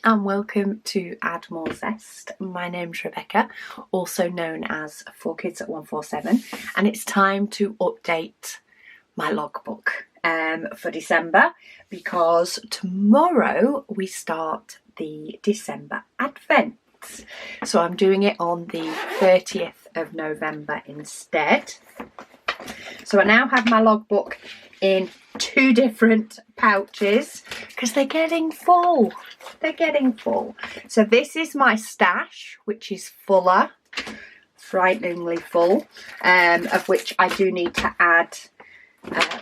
and welcome to Add More Zest. My name's Rebecca, also known as 4Kids at 147, and it's time to update my logbook for December, because tomorrow we start the December Advent. So I'm doing it on the 30th of November instead. So I now have my logbook in 2 different pouches because they're getting full. So this is my stash, which is fuller, frighteningly full, of which I do need to add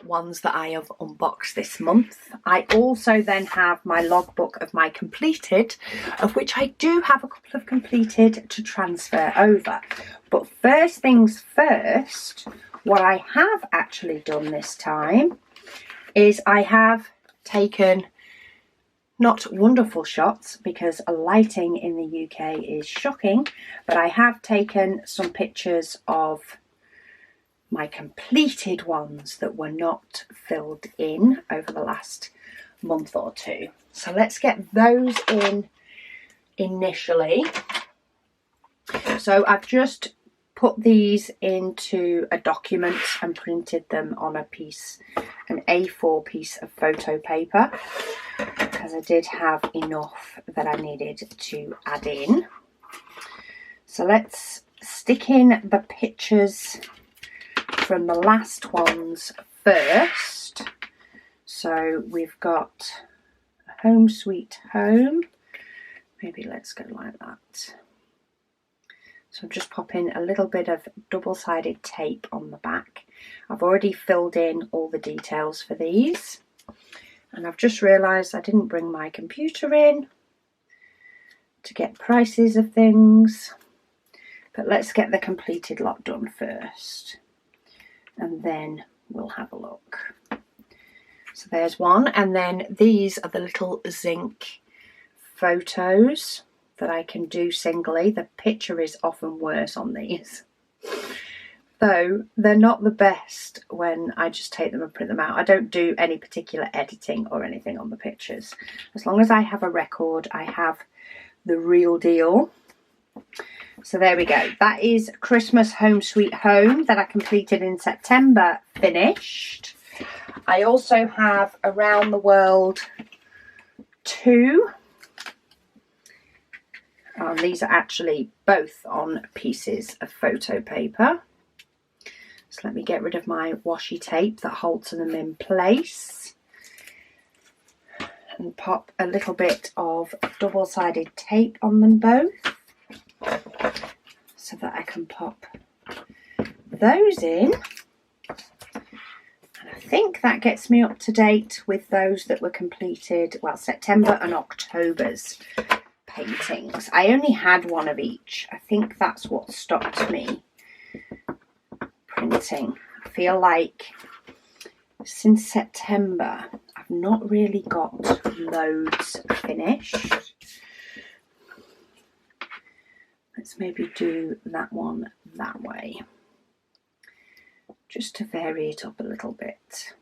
ones that I have unboxed this month. I also then have my logbook of my completed, of which I do have a couple of completed to transfer over. But first things first, what I have actually done this time is I have taken not wonderful shots because lighting in the UK is shocking, but I have taken some pictures of my completed ones that were not filled in over the last month or two. So let's get those in initially. So I've just put these into a document and printed them on an A4 piece of photo paper, because I did have enough that I needed to add in. So let's stick in the pictures from the last ones first. So we've got Home Sweet Home. Maybe let's go like that. So I'm just popping a little bit of double-sided tape on the back. I've already filled in all the details for these. And I've just realised I didn't bring my computer in to get prices of things. But let's get the completed lot done first, and then we'll have a look. So there's one, and then these are the little zinc photos that I can do singly. The picture is often worse on these, though they're not the best when I just take them and print them out. I don't do any particular editing or anything on the pictures. As long as I have a record, I have the real deal. So there we go. That is Christmas Home Sweet Home that I completed in September, finished. I also have Around the World 2. These are actually both on pieces of photo paper. So let me get rid of my washi tape that holds them in place, and pop a little bit of double-sided tape on them both, so that I can pop those in. And I think that gets me up to date with those that were completed, well, September and October's paintings. I only had one of each. I think that's what stopped me printing. I feel like since September I've not really got loads finished. Let's maybe do that one that way, just to vary it up a little bit.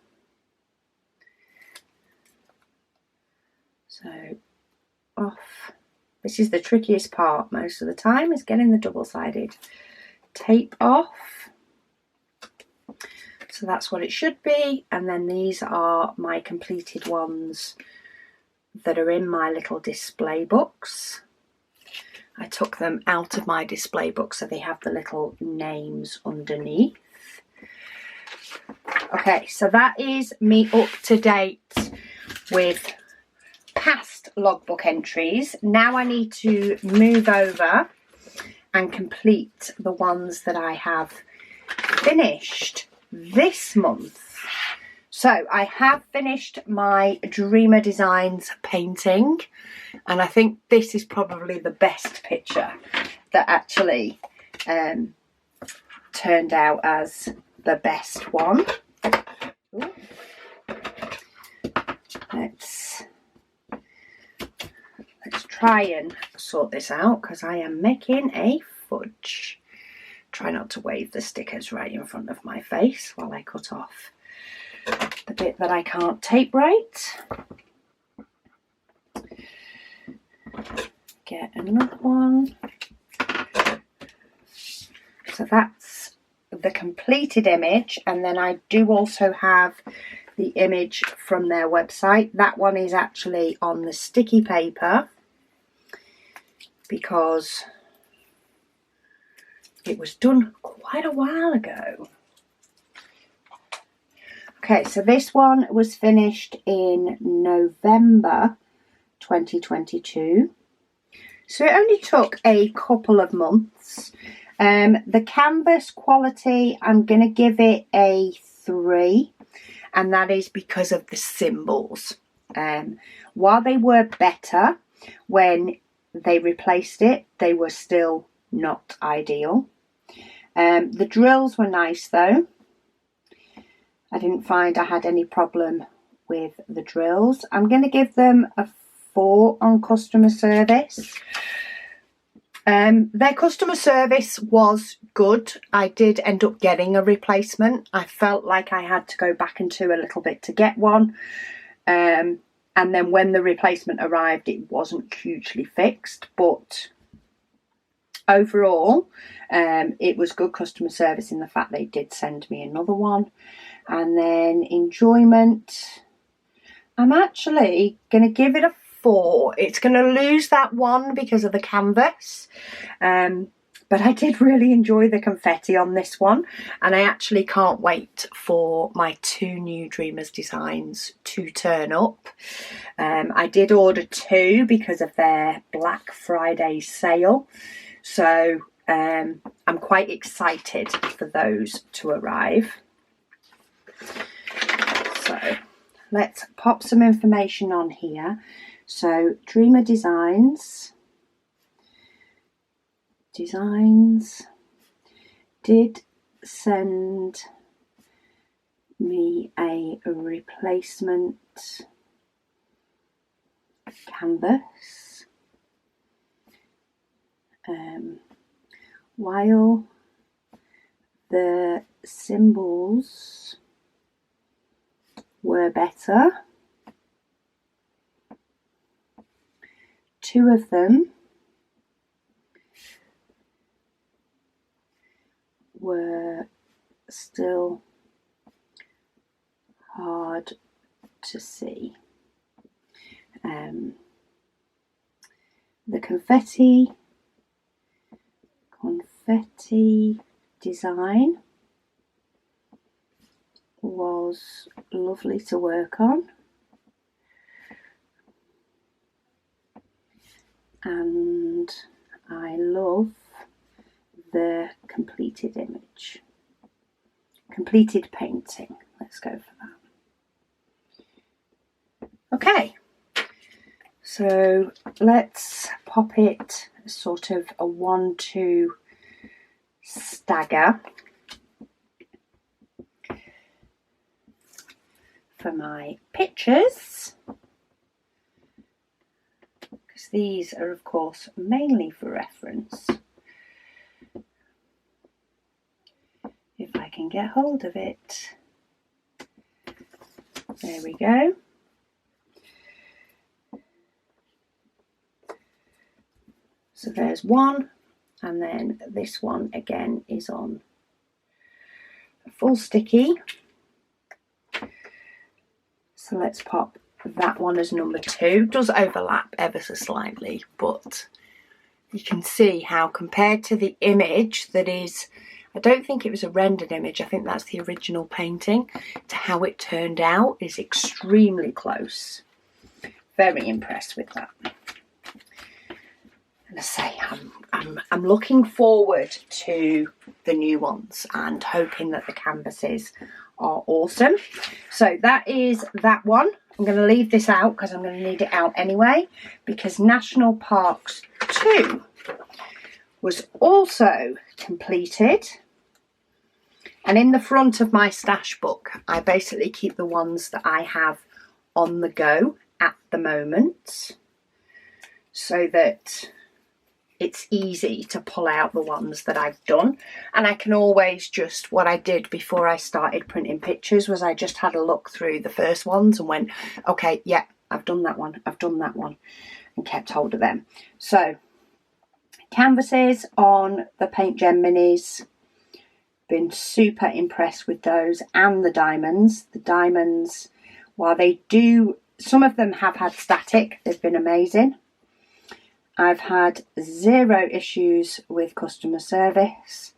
So off. This is the trickiest part most of the time, is getting the double-sided tape off. So that's what it should be. And then these are my completed ones that are in my little display books. I took them out of my display book so they have the little names underneath. Okay, so that is me up to date with past logbook entries. Now I need to move over and complete the ones that I have finished this month. So I have finished my Dreamer Designs painting, and I think this is probably the best picture that actually turned out as the best one. Ooh. Let's try and sort this out, because I am making a fudge. Try not to wave the stickers right in front of my face while I cut off the bit that I can't tape right. get another one. So that's the completed image, and then I do also have the image from their website. That one is actually on the sticky paper because it was done quite a while ago. Okay, so this one was finished in November 2022. So it only took a couple of months. The canvas quality, I'm going to give it a 3, and that is because of the symbols. While they were better when they replaced it, they were still not ideal. The drills were nice though. I didn't find I had any problem with the drills. I'm going to give them a 4 on customer service. Their customer service was good. I did end up getting a replacement. I felt like I had to go back into a little bit to get one. And then when the replacement arrived, it wasn't hugely fixed. But overall, it was good customer service in the fact they did send me another one. And then enjoyment, I'm actually going to give it a 4. It's going to lose that 1 because of the canvas, but I did really enjoy the confetti on this one, and I actually can't wait for my 2 new Dreamers designs to turn up. I did order 2 because of their Black Friday sale, so I'm quite excited for those to arrive. So let's pop some information on here. So Dreamer Designs did send me a replacement canvas. While the symbols were better, 2 of them were still hard to see. The confetti design was lovely to work on, and I love the completed image, completed painting. Let's go for that. Okay, so let's pop it sort of a 1-2 stagger for my pictures, because these are of course mainly for reference. If I can get hold of it. There we go. So there's one, and then this one again is on a full sticky. So let's pop that one as number 2. It does overlap ever so slightly, but you can see how compared to the image that is, I don't think it was a rendered image, I think that's the original painting, to how it turned out is extremely close. Very impressed with that. And I say, I'm looking forward to the new ones and hoping that the canvases are awesome. So that is that one. I'm going to leave this out because I'm going to need it out anyway, because National Parks 2 was also completed. And in the front of my stash book, I basically keep the ones that I have on the go at the moment, so that it's easy to pull out the ones that I've done. And I can always just, what I did before I started printing pictures was I just had a look through the first ones and went, okay, yeah, I've done that one, I've done that one. and kept hold of them. So canvases on the Paint Gem Minis. Been super impressed with those, and the diamonds. The diamonds, while they do, some of them have had static, they've been amazing. I've had 0 issues with customer service,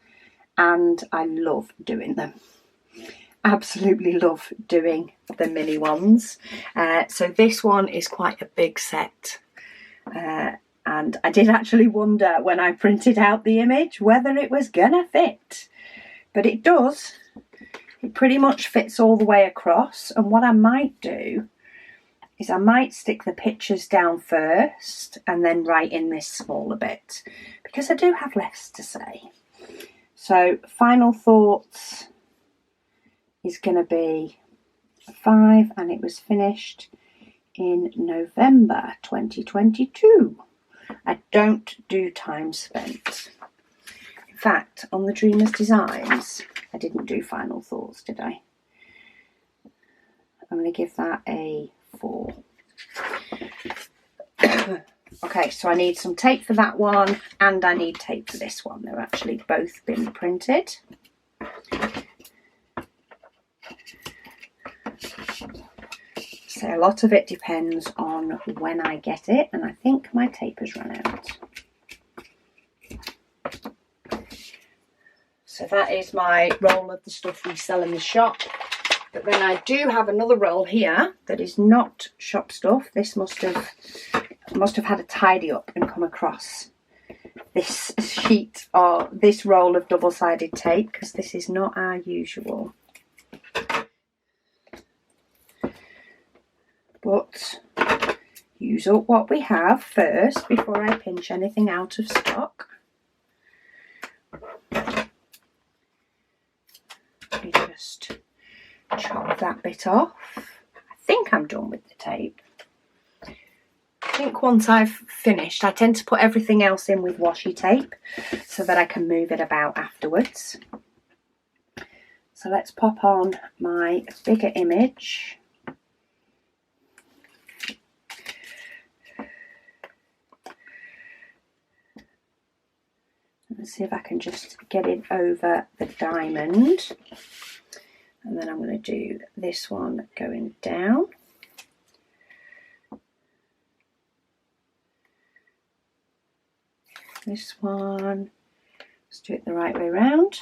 and I love doing them. Absolutely love doing the mini ones. So this one is quite a big set, and I did actually wonder when I printed out the image whether it was gonna fit. But it does. It pretty much fits all the way across. And what I might do is I might stick the pictures down first and then write in this smaller bit, because I do have less to say. So final thoughts is going to be 5, and it was finished in November 2022. I don't do time spent. In fact, on the Dreamers Designs, I didn't do final thoughts, did I? I'm going to give that a 4. Okay, so I need some tape for that one, and I need tape for this one. They're actually both been printed. So a lot of it depends on when I get it, and I think my tape has run out. So that is my roll of the stuff we sell in the shop. But then I do have another roll here that is not shop stuff. This must have had a tidy up and come across this sheet or this roll of double-sided tape, because this is not our usual. But use up what we have first before I pinch anything out of stock. Let me just chop that bit off. I think I'm done with the tape. I think once I've finished, I tend to put everything else in with washi tape so that I can move it about afterwards. So let's pop on my bigger image. Let's see if I can just get it over the diamond. And then I'm going to do this one going down. This one, let's do it the right way around.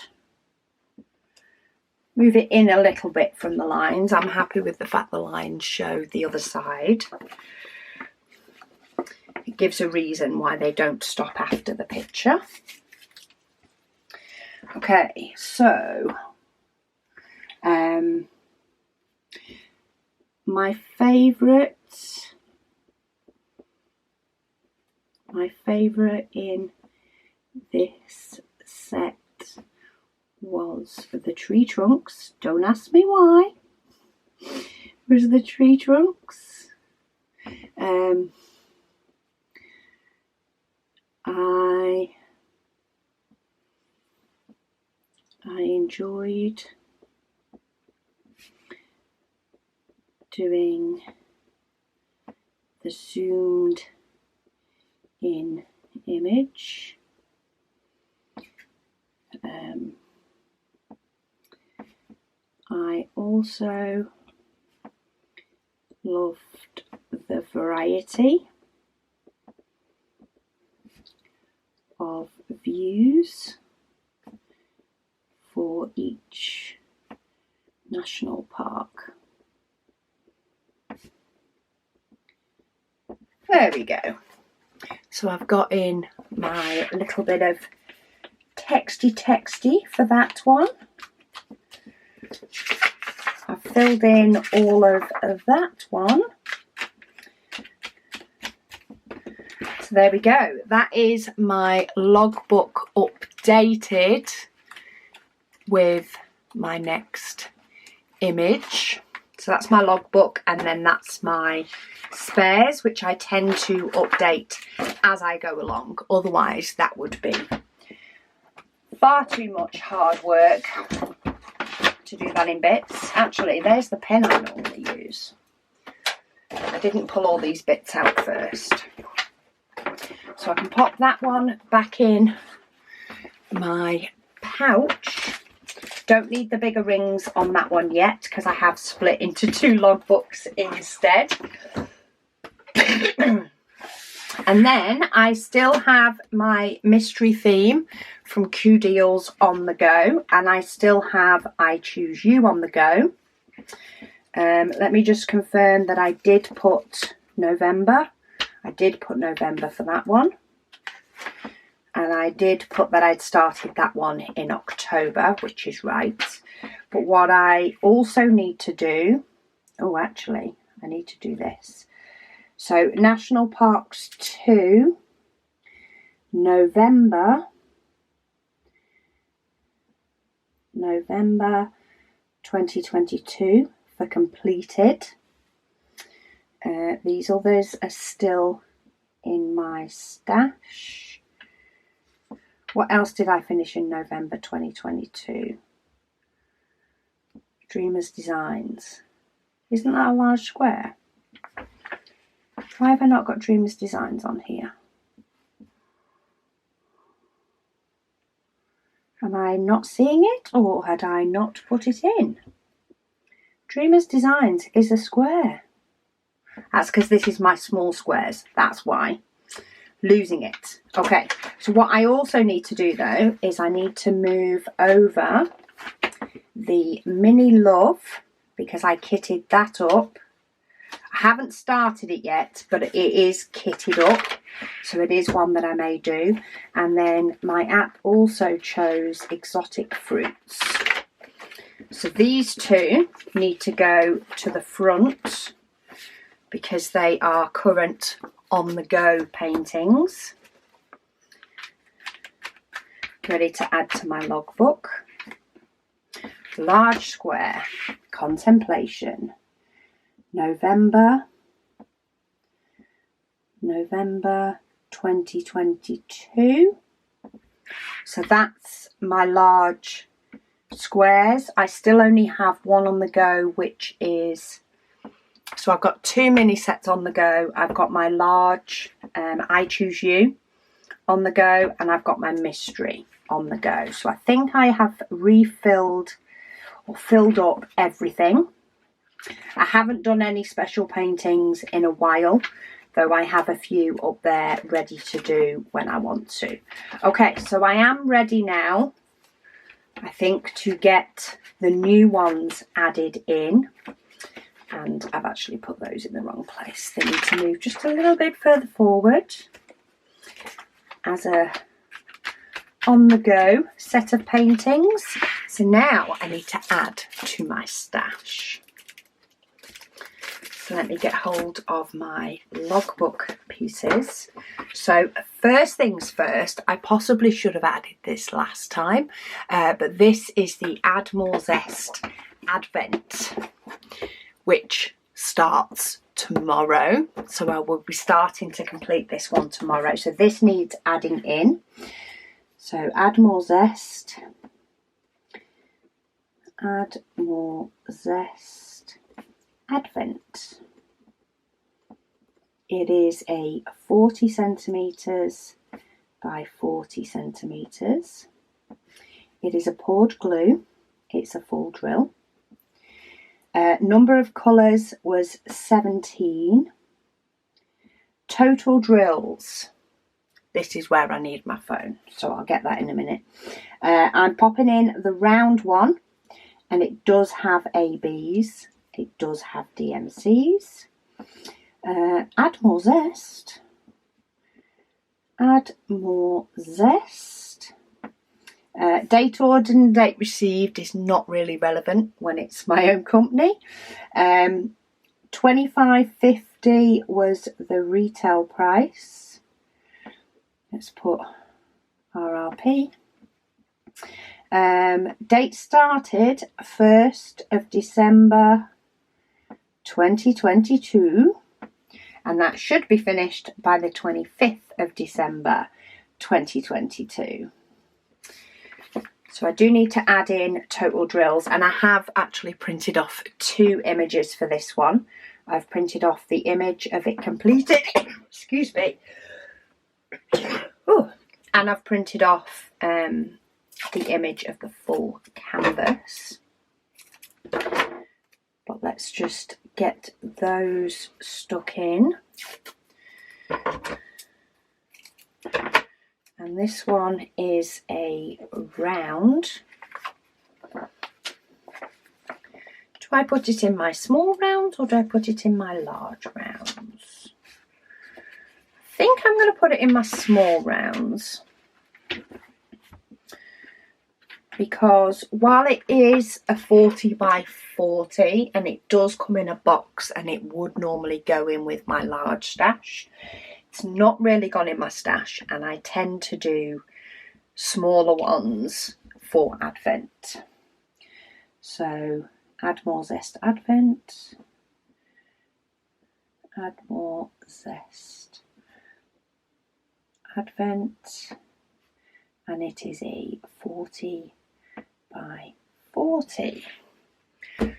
Move it in a little bit from the lines. I'm happy with the fact the lines show the other side. It gives a reason why they don't stop after the picture. Okay, so my favourite in this set was the tree trunks. Don't ask me why. It was the tree trunks. I enjoyed doing the zoomed in image. I also loved the variety of views for each national park. There we go. So I've got in my little bit of texty for that one. I've filled in all of that one. So there we go. That is my logbook updated with my next image. So that's my logbook, and then that's my spares, which I tend to update as I go along. Otherwise that would be far too much hard work to do that in bits. Actually, there's the pen I normally use. I didn't pull all these bits out first. So I can pop that one back in my pouch. Don't need the bigger rings on that one yet because I have split into 2 logbooks instead. And then I still have my mystery theme from Q Deals on the go, and I still have I Choose You on the go. Let me just confirm that I did put November. I did put November for that one. And I did put that I'd started that one in October, which is right. But what I also need to do, oh, actually, I need to do this. So National Parks 2, November 2022 for completed. These others are still in my stash. What else did I finish in November 2022? Dreamers Designs. Isn't that a large square? Why have I not got Dreamers Designs on here? Am I not seeing it, or had I not put it in? Dreamers Designs is a square. That's because this is my small squares. That's why. Losing it. Okay, so what I also need to do though is I need to move over the Mini Love, because I kitted that up. I haven't started it yet, but it is kitted up, so it is one that I may do. And then my app also chose Exotic Fruits. So these two need to go to the front because they are current on the go paintings. Ready to add to my logbook. Large square, Contemplation, November 2022. So that's my large squares. I still only have one on the go, which is, so I've got 2 mini sets on the go. I've got my large I Choose You on the go, and I've got my mystery on the go. So I think I have refilled or filled up everything. I haven't done any special paintings in a while, though I have a few up there ready to do when I want to. Okay, so I am ready now, I think, to get the new ones added in. And I've actually put those in the wrong place. They need to move just a little bit further forward as a on-the-go set of paintings. So now I need to add to my stash. So let me get hold of my logbook pieces. So first things first, I possibly should have added this last time, but this is the Add More Zest Advent, which starts tomorrow. So I will be starting to complete this one tomorrow. So this needs adding in. So Add More Zest. Add More Zest Advent. It is a 40 centimetres by 40 centimetres. It is a poured glue. It's a full drill. Number of colours was 17. Total drills. This is where I need my phone, so I'll get that in a minute. I'm popping in the round one, and it does have ABs. It does have DMCs. Add More Zest. Add More Zest. Date ordered and date received is not really relevant when it's my own company. $25.50 was the retail price. Let's put RRP. Date started 1st of December 2022, and that should be finished by the 25th of December 2022. So I do need to add in total drills, and I have actually printed off 2 images for this one. I've printed off the image of it completed, excuse me, Oh, and I've printed off the image of the full canvas. But let's just get those stuck in. And this one is a round. Do I put it in my small rounds or do I put it in my large rounds? I think I'm going to put it in my small rounds. Because while it is a 40 by 40 and it does come in a box and it would normally go in with my large stash, it's not really gone in my stash, and I tend to do smaller ones for Advent. So add more zest Advent, add more zest Advent, and it is a 40 by 40.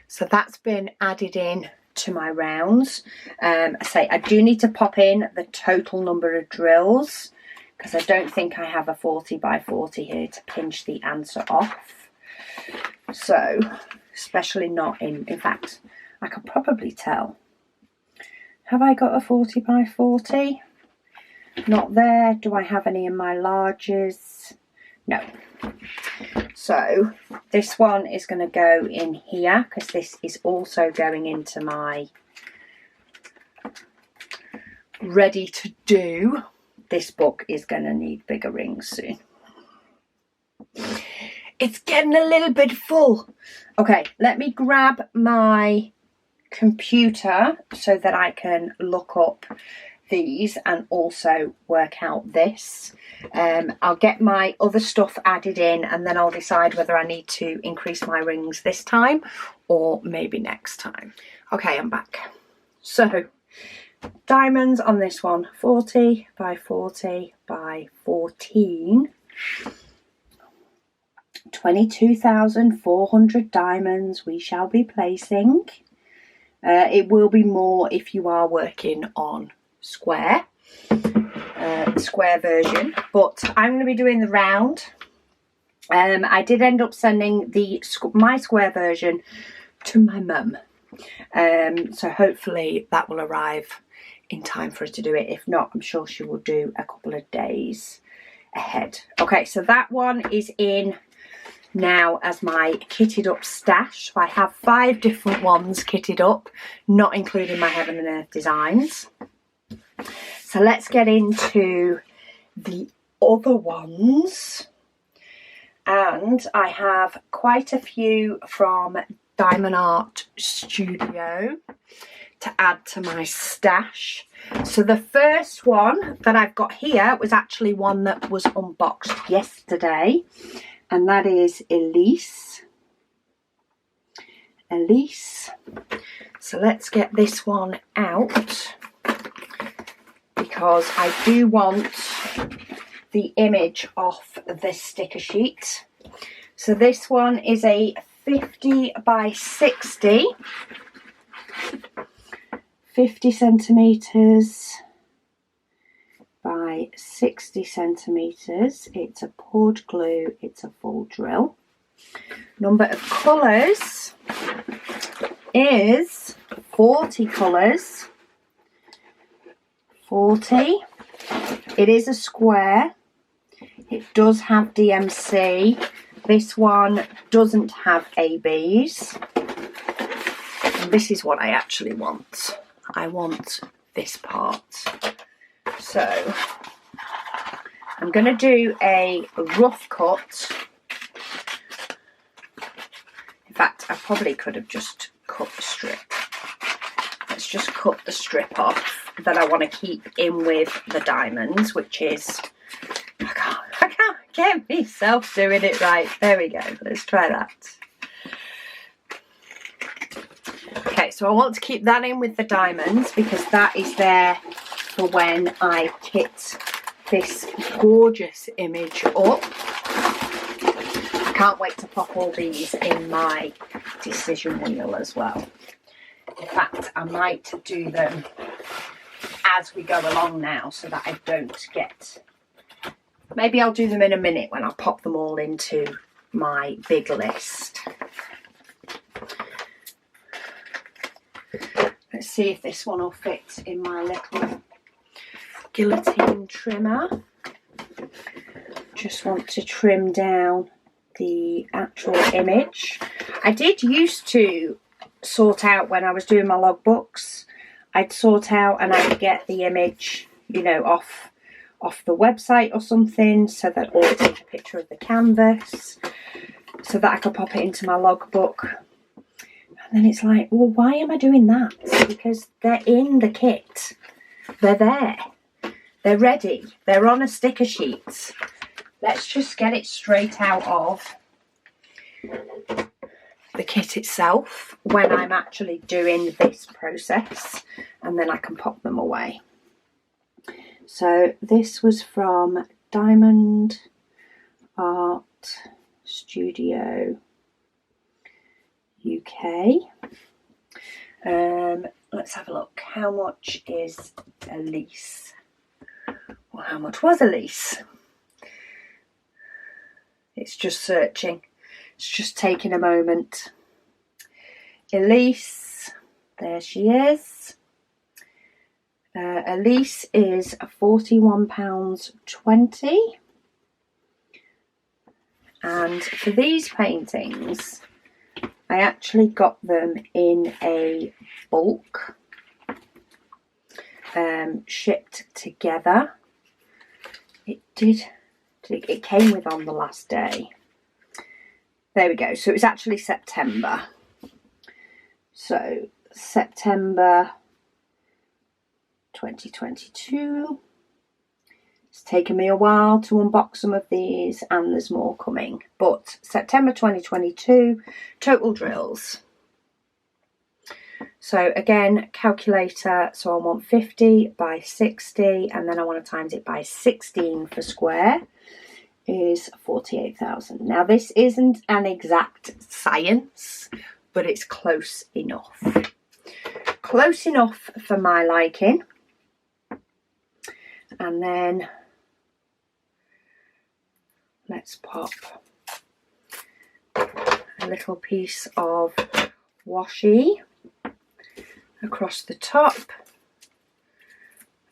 So that's been added in to my rounds. I say I do need to pop in the total number of drills because I don't think I have a 40 by 40 here to pinch the answer off. So, especially not in fact, I could probably tell. Have I got a 40 by 40? Not there. Do I have any in my larges? No. So this one is going to go in here because this is also going into my ready to do. This book is going to need bigger rings soon. It's getting a little bit full. Okay, let me grab my computer so that I can look up these and also work out this. I'll get my other stuff added in and then I'll decide whether I need to increase my rings this time or maybe next time. Okay, I'm back. So diamonds on this one, 40 by 40 by 14. 22,400 diamonds we shall be placing. It will be more if you are working on square version, but I'm going to be doing the round. I did end up sending my square version to my mum, so hopefully that will arrive in time for her to do it. If not, I'm sure she will do a couple of days ahead. Okay, so that one is in now as my kitted up stash. So I have 5 different ones kitted up, not including my Heaven and Earth designs. So let's get into the other ones. And I have quite a few from Diamond Art Studio to add to my stash. So the first one that I've got here was actually one that was unboxed yesterday, and that is Elise. So let's get this one out because I do want the image off the sticker sheet. So this one is a 50 by 60, 50 centimetres by 60 centimetres. It's a poured glue, it's a full drill. Number of colours is 40 colours. 40. It is a square. It does have DMC. This one doesn't have ABs. And this is what I actually want. I want this part. So I'm going to do a rough cut. In fact, I probably could have just cut the strip. Let's just cut the strip off that I want to keep in with the diamonds, which is, I can't get myself doing it right. There we go. Let's try that. Okay, so I want to keep that in with the diamonds because that is there for when I kit this gorgeous image up. I can't wait to pop all these in my decision wheel as well. In fact, I might do them as we go along now so that I don't get... Maybe I'll do them in a minute when I pop them all into my big list. Let's see if this one will fit in my little guillotine trimmer. Just want to trim down the actual image. I did used to sort out when I was doing my logbooks. I'd sort out and I'd get the image, you know, off the website or something, so that, or take a picture of the canvas so that I could pop it into my logbook. And then it's like, well, why am I doing that? Because they're in the kit. They're there. They're ready. They're on a sticker sheet. Let's just get it straight out of the kit itself when I'm actually doing this process, and then I can pop them away. So this was from Diamond Art Studio UK. Let's have a look. How much is Elise? Well, how much was Elise? It's just searching. It's just taking a moment. Elise, there she is. Elise is £41.20. And for these paintings, I actually got them in a bulk, shipped together. It came with on the last day. There we go. So it was actually September. So September 2022. It's taken me a while to unbox some of these, and there's more coming. But September 2022, total drills. So again, calculator. So I want 50 by 60, and then I want to times it by 16 for square. Is 48,000. Now this isn't an exact science, but it's close enough. Close enough for my liking. And then let's pop a little piece of washi across the top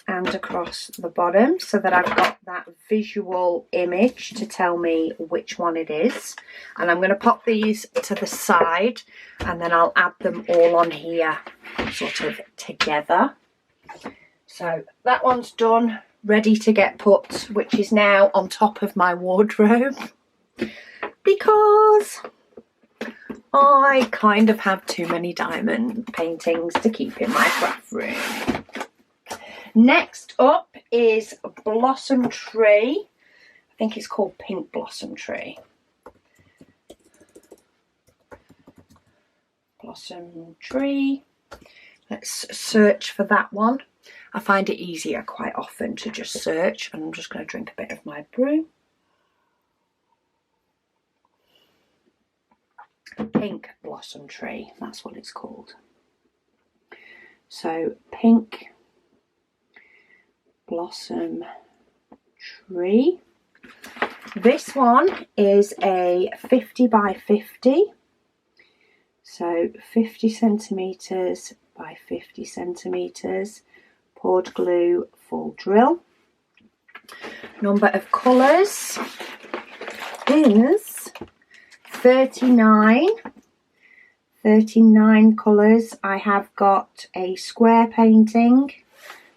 and across the bottom, so that I've got that visual image to tell me which one it is. And I'm going to pop these to the side, and then I'll add them all on here sort of together. So that one's done, ready to get put, which is now on top of my wardrobe, because I kind of have too many diamond paintings to keep in my craft room. Next up is Blossom Tree. I think it's called Pink Blossom Tree. Blossom Tree. Let's search for that one. I find it easier quite often to just search, and I'm just going to drink a bit of my brew. Pink Blossom Tree, that's what it's called. So Pink Blossom Tree. This one is a 50 by 50, so 50 centimetres by 50 centimetres, poured glue, full drill. Number of colours is 39 colours. I have got a square painting.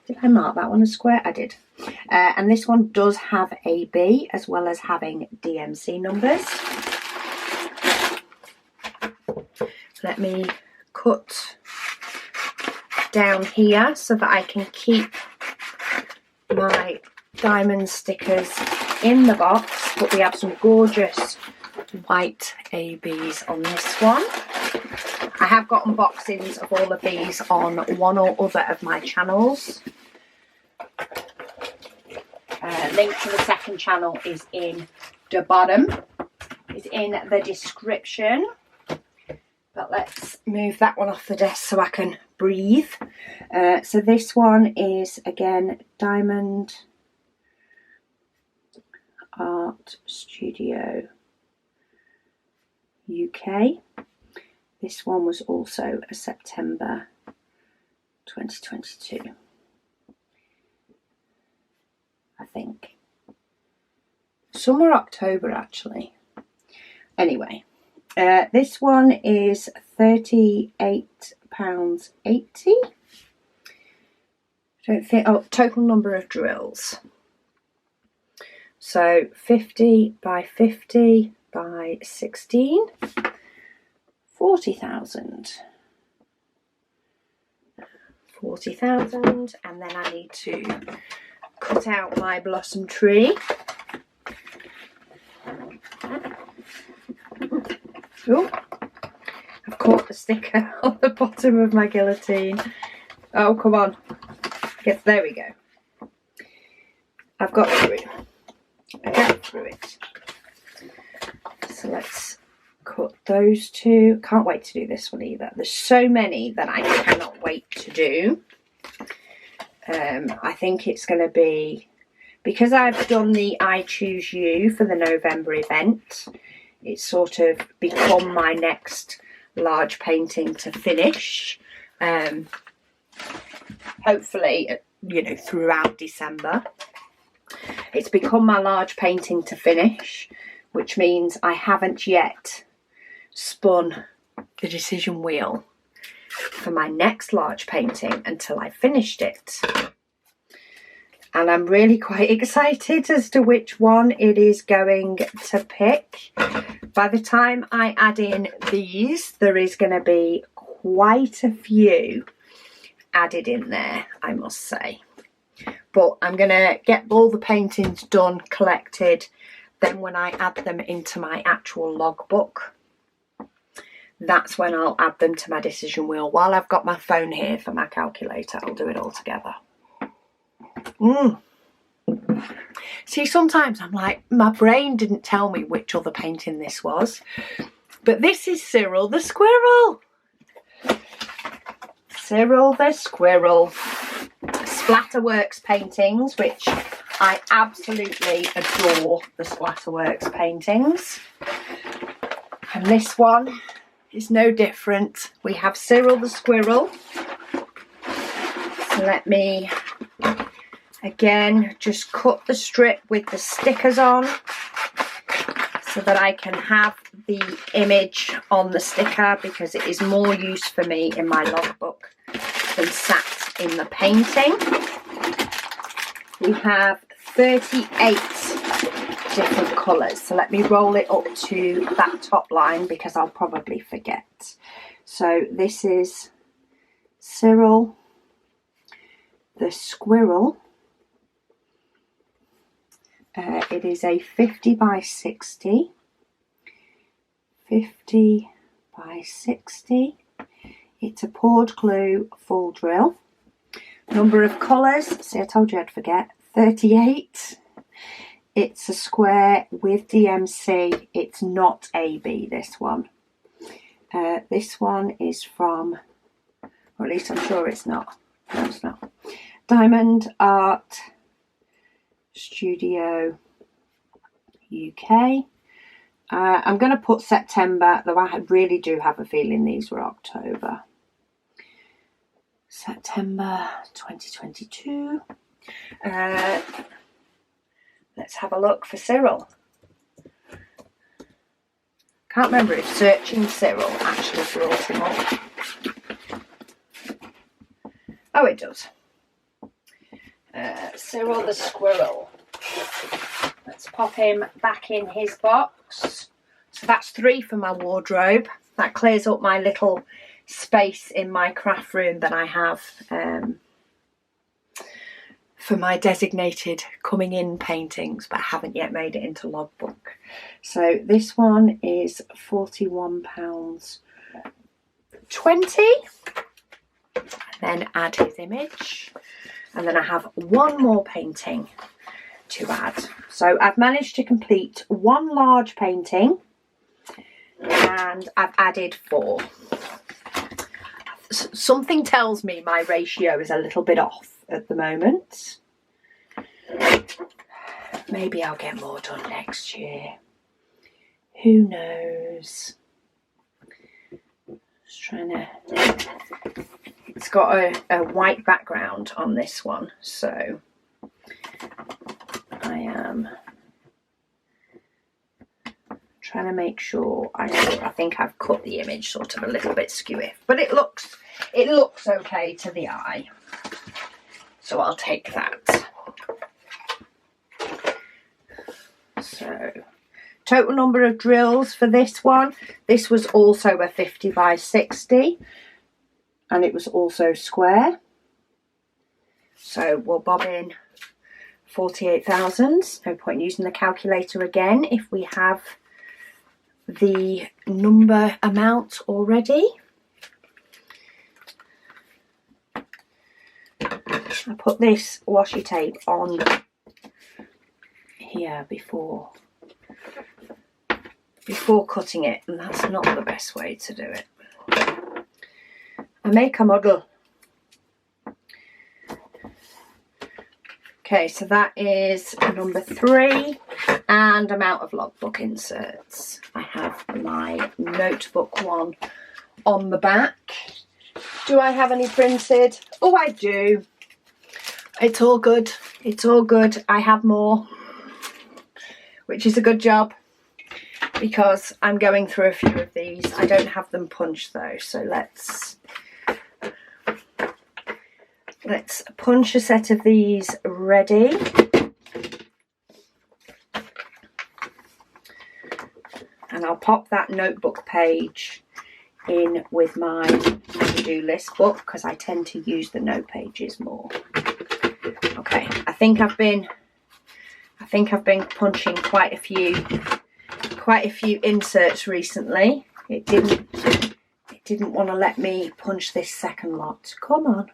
Did I mark that one as square? I did. And this one does have AB as well as having DMC numbers. Let me cut down here so that I can keep my diamond stickers in the box, but we have some gorgeous white ABs on this one. I have got unboxings of all of these on one or other of my channels. Link to the second channel is in the bottom, is in the description. But let's move that one off the desk so I can breathe. So this one is, again, Diamond Art Studio UK. This one was also a September 2022, I think. Somewhere October, actually. Anyway, this one is £38.80. Don't think, oh, total number of drills. So 50 by 50 by 16, 40,000. 40,000, and then I need to cut out my blossom tree. Oh, I've caught the sticker on the bottom of my guillotine. Oh, come on. Yes, there we go. I've got through it. I got through it. So let's cut those two. Can't wait to do this one either. There's so many that I cannot wait to do. I think it's going to be, because I've done the I Choose You for the November event, it's sort of become my next large painting to finish. Hopefully, you know, throughout December. It's become my large painting to finish, which means I haven't yet spun the decision wheel for my next large painting until I finished it. And I'm really quite excited as to which one it is going to pick. By the time I add in these, there is going to be quite a few added in there, I must say. But I'm going to get all the paintings done, collected. Then when I add them into my actual logbook, that's when I'll add them to my decision wheel. While I've got my phone here for my calculator, I'll do it all together. See, sometimes I'm like, my brain didn't tell me which other painting this was. But this is Cyril the Squirrel. Cyril the Squirrel. Splatterworks paintings, which I absolutely adore the Splatterworks paintings. And this one is no different. We have Cyril the Squirrel. So let me, again, just cut the strip with the stickers on so that I can have the image on the sticker, because it is more use for me in my logbook than sat in the painting. We have 38 different colours, so let me roll it up to that top line because I'll probably forget. So this is Cyril the Squirrel. It is a 50 by 60. 50 by 60. It's a poured glue full drill. Number of colours, see, I told you I'd forget, 38. It's a square with DMC. It's not AB, this one. This one is from, or at least I'm sure it's not. No, it's not. Diamond Art Studio UK. I'm going to put September, though I really do have a feeling these were October. September 2022. Let's have a look for Cyril. Can't remember if searching Cyril actually brought him up. Oh, it does. Cyril the Squirrel. Let's pop him back in his box. So that's 3 for my wardrobe. That clears up my little space in my craft room that I have for my designated coming in paintings, but I haven't yet made it into logbook. So this one is £41.20. Then add his image. And then I have one more painting to add. So I've managed to complete one large painting and I've added 4. something tells me my ratio is a little bit off at the moment. Maybe I'll get more done next year. Who knows? Just trying to... It's got a white background on this one, so I am trying to make sure I think I've cut the image sort of a little bit skewy, but it looks okay to the eye, so I'll take that. So total number of drills for this one, this was also a 50 by 60 and it was also square, so we'll bob in 48 thousandths. No point using the calculator again if we have the number amount already. I put this washi tape on here before cutting it, and that's not the best way to do it. I make a model. Okay, so that is number 3 and amount of logbook inserts. I have my notebook one on the back. Do I have any printed? Oh, I do. It's all good. It's all good. I have more, which is a good job because I'm going through a few of these. I don't have them punched though, so let's punch a set of these ready. And I'll pop that notebook page in with my to-do list book because I tend to use the note pages more. Okay, I think I've been punching quite a few inserts recently. It didn't want to let me punch this second lot. Come on.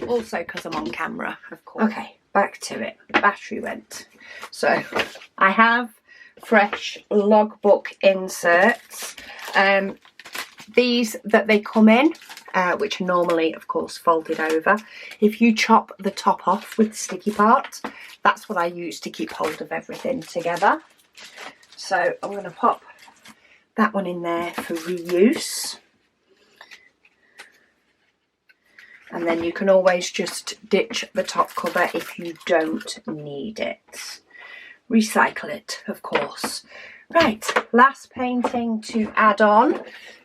Also because I'm on camera, of course. Okay, back to it. Battery went. So I have fresh logbook inserts. These that they come in, which are normally, of course, folded over. If you chop the top off with the sticky part, that's what I use to keep hold of everything together. So I'm going to pop that one in there for reuse. And then you can always just ditch the top cover if you don't need it. Recycle it, of course. Right, last painting to add on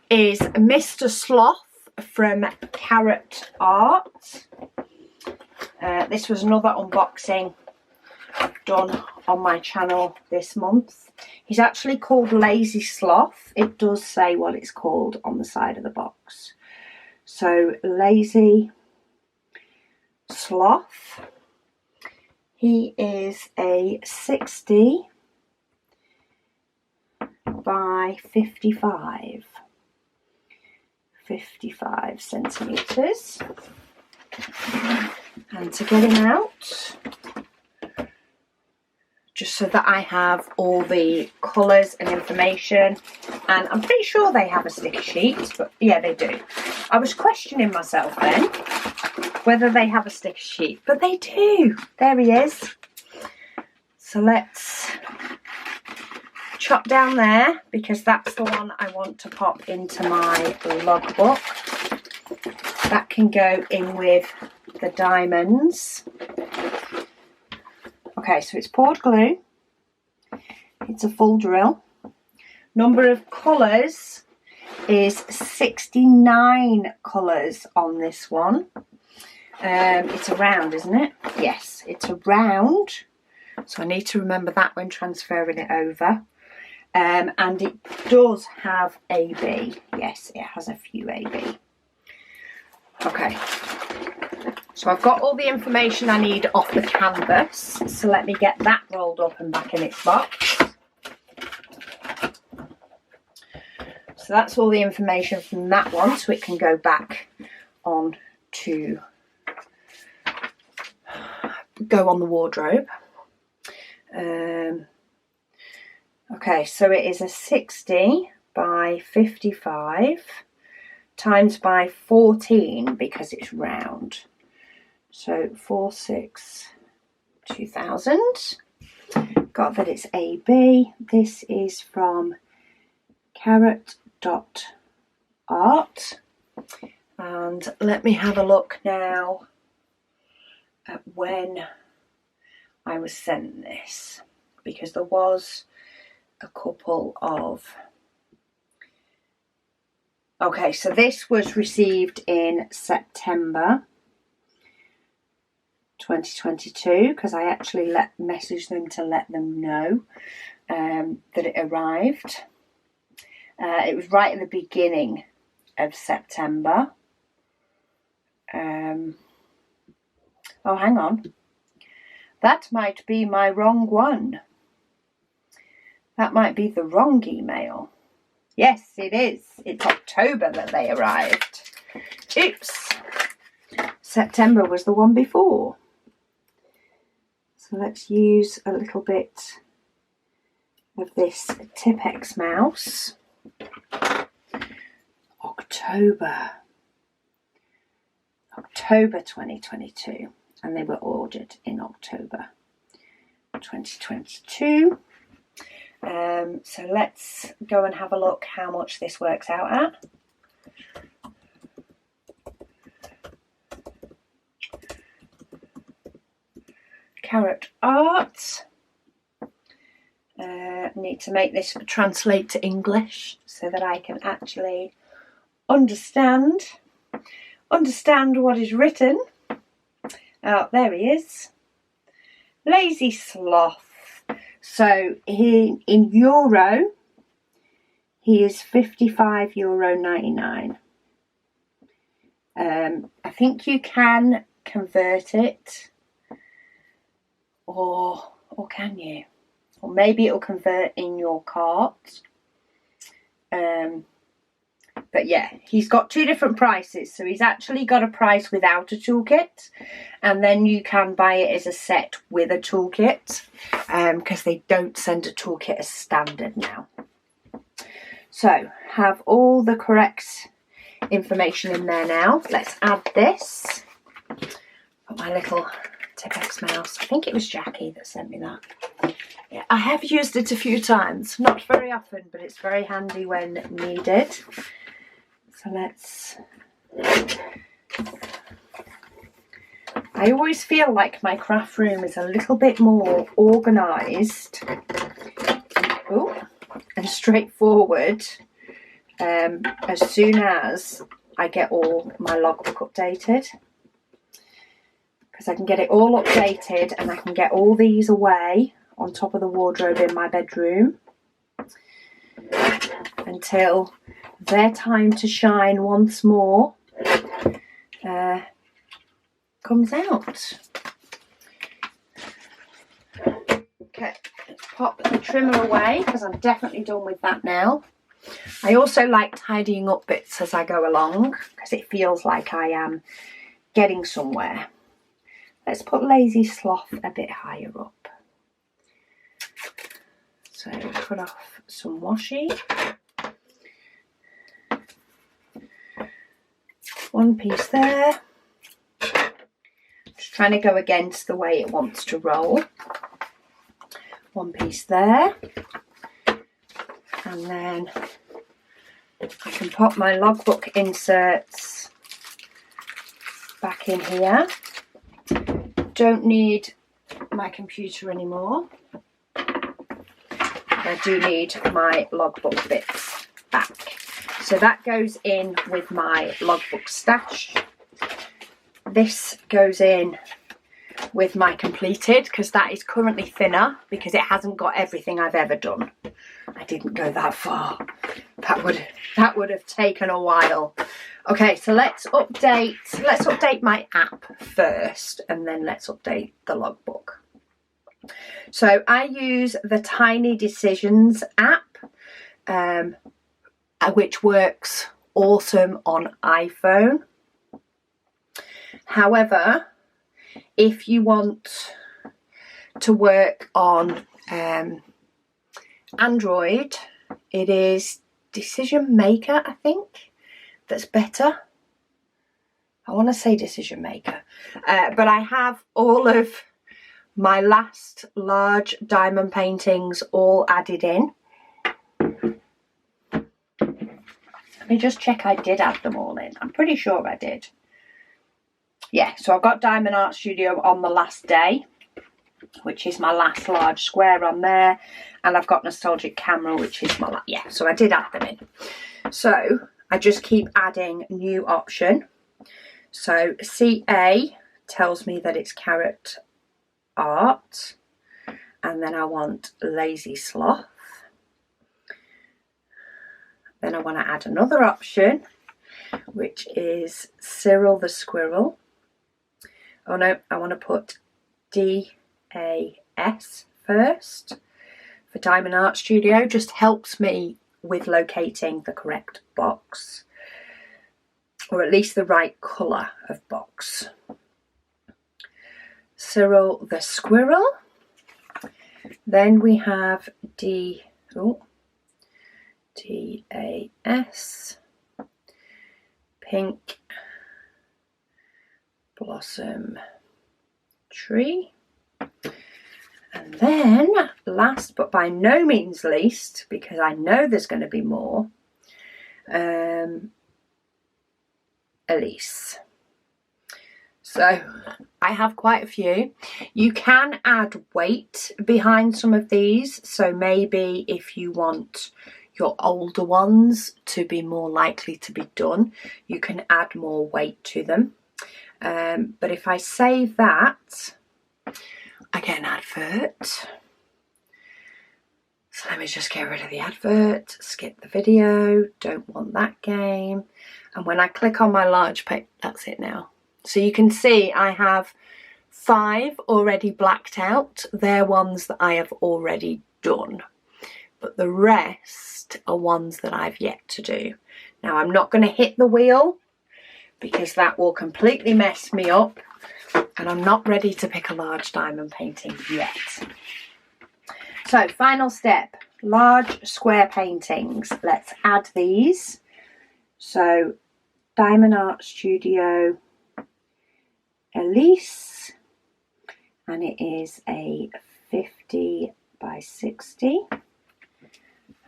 is Mr. Sloth from Carrot Art. This was another unboxing done on my channel this month. He's actually called Lazy Sloth. It does say what it's called on the side of the box. So Lazy Sloth. He is a 60 by 55 centimetres. And to get him out, just so that I have all the colours and information, and I'm pretty sure they have a sticker sheet, but yeah, they do. I was questioning myself then whether they have a sticker sheet, but they do. There he is. So let's chop down there because that's the one I want to pop into my logbook. That can go in with the diamonds. Okay, so it's poured glue. It's a full drill. Number of colours is 69 colours on this one. It's a round, isn't it? Yes, it's a round. So I need to remember that when transferring it over. And it does have AB. Yes, it has a few AB. Okay. So I've got all the information I need off the canvas. So let me get that rolled up and back in its box. So that's all the information from that one. So it can go back on to go on the wardrobe. Okay, so it is a 60 by 55 times by 14 because it's round. So 4/6/2000. Got that it's AB. This is from carrot.art. And let me have a look now at when I was sent this, because there was a couple of... Okay, so this was received in September 2022, because I actually messaged them to let them know that it arrived. It was right at the beginning of September. Oh, hang on. That might be my wrong one. That might be the wrong email. Yes, it is. It's October that they arrived. Oops. September was the one before. So let's use a little bit of this Tipex mouse. October 2022, and they were ordered in October 2022. So let's go and have a look how much this works out at. Carrot art. Need to make this translate to English so that I can actually understand what is written. Oh, there he is. Lazy Sloth. So in euro, he is €55.99. I think you can convert it, or can you? Or maybe it'll convert in your cart. But yeah, he's got two different prices. So he's actually got a price without a toolkit, and then you can buy it as a set with a toolkit, because they don't send a toolkit as standard now. So have all the correct information in there now. Let's add this. Put my little Tipex mouse. I think it was Jackie that sent me that. Yeah, I have used it a few times, not very often, but it's very handy when needed. So let's... I always feel like my craft room is a little bit more organised and straightforward as soon as I get all my logbook updated. Because I can get it all updated and I can get all these away on top of the wardrobe in my bedroom until their time to shine once more comes out. Okay, let's pop the trimmer away because I'm definitely done with that now. I also like tidying up bits as I go along because it feels like I am getting somewhere. Let's put Lazy Sloth a bit higher up. So cut off some washi. One piece there. Just trying to go against the way it wants to roll. One piece there. And then I can pop my logbook inserts back in here. Don't need my computer anymore. I do need my logbook bits back. So that goes in with my logbook stash. This goes in with my completed because that is currently thinner because it hasn't got everything I've ever done. I didn't go that far. That would have taken a while. Okay, so let's update my app first and then let's update the logbook. So I use the Tiny Decisions app, which works awesome on iPhone. However, if you want to work on Android, it is Decision Maker, I think, that's better. I want to say Decision Maker, but I have all of my last large diamond paintings all added in. Let me just check I did add them all in. I'm pretty sure I did. Yeah, so I've got Diamond Art Studio on the last day, which is my last large square on there, and I've got Nostalgic Camera, which is my yeah, so I did add them in. So I just keep adding new option. So CA tells me that it's Carrot Art, and then I want Lazy Sloth. Then I want to add another option, which is Cyril the Squirrel. Oh no, I want to put DAS first for Diamond Art Studio. Just helps me with locating the correct box, or at least the right colour of box. Cyril the Squirrel. Then we have DAS, Pink Blossom Tree. And then last but by no means least, because I know there's going to be more, Elise. So I have quite a few. You can add weight behind some of these, so maybe if you want your older ones to be more likely to be done, you can add more weight to them. But if I save that, I get an advert. So let me just get rid of the advert, skip the video, don't want that game. And when I click on my large page, that's it now. So you can see I have 5 already blacked out. They're ones that I have already done. But the rest are ones that I've yet to do. Now I'm not going to hit the wheel because that will completely mess me up. And I'm not ready to pick a large diamond painting yet. So final step, large square paintings. Let's add these. So Diamond Art Studio Elise, and it is a 50 by 60,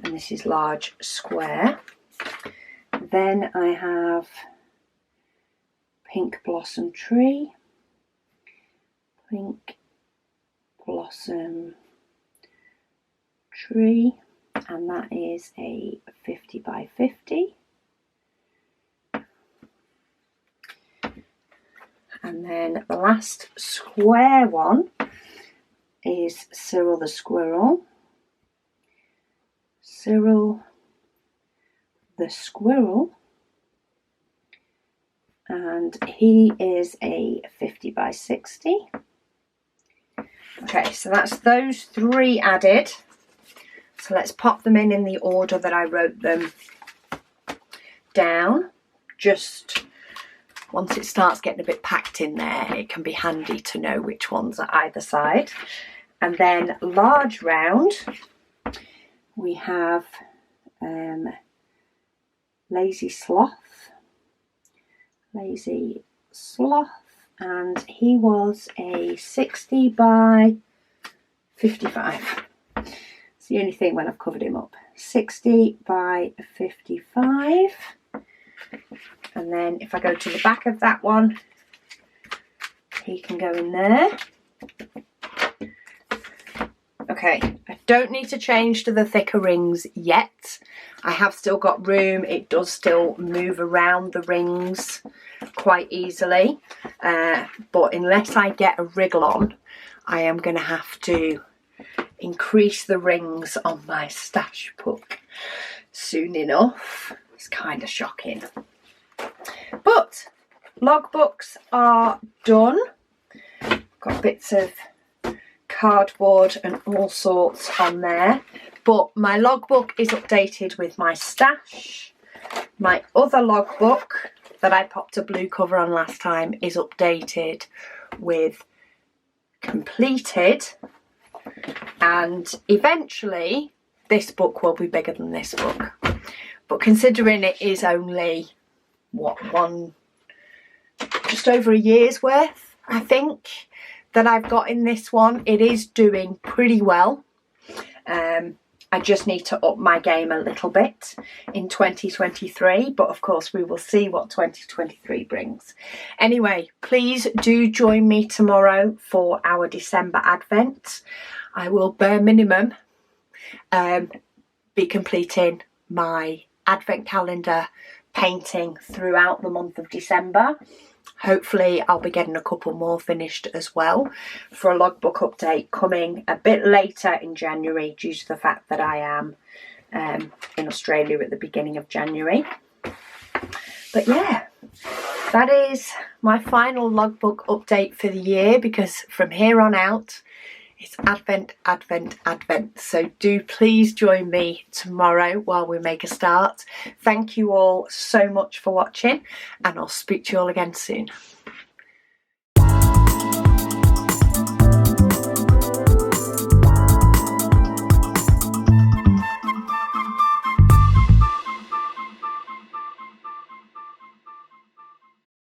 and this is large square. Then I have Pink Blossom Tree, Pink Blossom Tree, and that is a 50 by 50. And then the last square one is Cyril the Squirrel. Cyril the Squirrel. And he is a 50 by 60. Okay, so that's those 3 added. So let's pop them in the order that I wrote them down. Just once it starts getting a bit packed in there, it can be handy to know which ones are either side. And then large round, we have Lazy Sloth. Lazy Sloth, and he was a 60 by 55. It's the only thing when I've covered him up. 60 by 55. And then if I go to the back of that one, he can go in there. Okay, I don't need to change to the thicker rings yet. I have still got room. It does still move around the rings quite easily. But unless I get a wriggle on, I am going to have to increase the rings on my stash book soon enough. It's kind of shocking. But logbooks are done. Got bits of cardboard and all sorts on there, but my logbook is updated with my stash. My other logbook that I popped a blue cover on last time is updated with completed, and eventually this book will be bigger than this book, but considering it is only just over a year's worth, I think, that I've got in this one. It is doing pretty well. I just need to up my game a little bit in 2023, but of course we will see what 2023 brings. Anyway, please do join me tomorrow for our December Advent. I will bare minimum be completing my Advent calendar painting throughout the month of December. Hopefully I'll be getting a couple more finished as well for a logbook update coming a bit later in January, due to the fact that I am in Australia at the beginning of January. But yeah, that is my final logbook update for the year, because from here on out it's Advent, Advent, Advent. So do please join me tomorrow while we make a start. Thank you all so much for watching, and I'll speak to you all again soon.